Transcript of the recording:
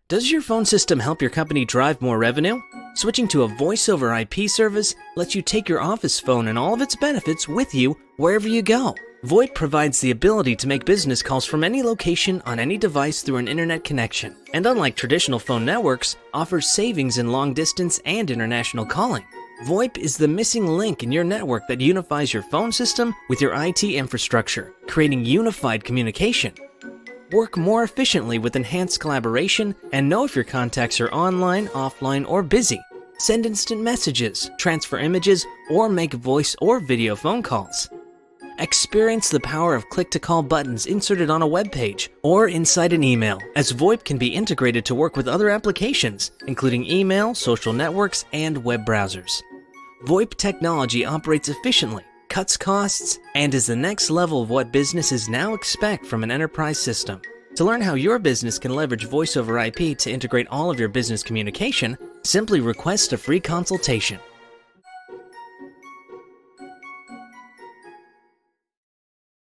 Does your phone system help your company drive more revenue? Switching to a voice-over IP service lets you take your office phone and all of its benefits with you wherever you go. VoIP provides the ability to make business calls from any location on any device through an internet connection, and unlike traditional phone networks, offers savings in long distance and international calling. VoIP is the missing link in your network that unifies your phone system with your IT infrastructure, creating unified communication. Work more efficiently with enhanced collaboration and know if your contacts are online, offline, or busy. Send instant messages, transfer images, or make voice or video phone calls. Experience the power of click-to-call buttons inserted on a web page or inside an email, as VoIP can be integrated to work with other applications, including email, social networks, and web browsers. VoIP technology operates efficiently, cuts costs, and is the next level of what businesses now expect from an enterprise system. To learn how your business can leverage voice over IP to integrate all of your business communication, simply request a free consultation.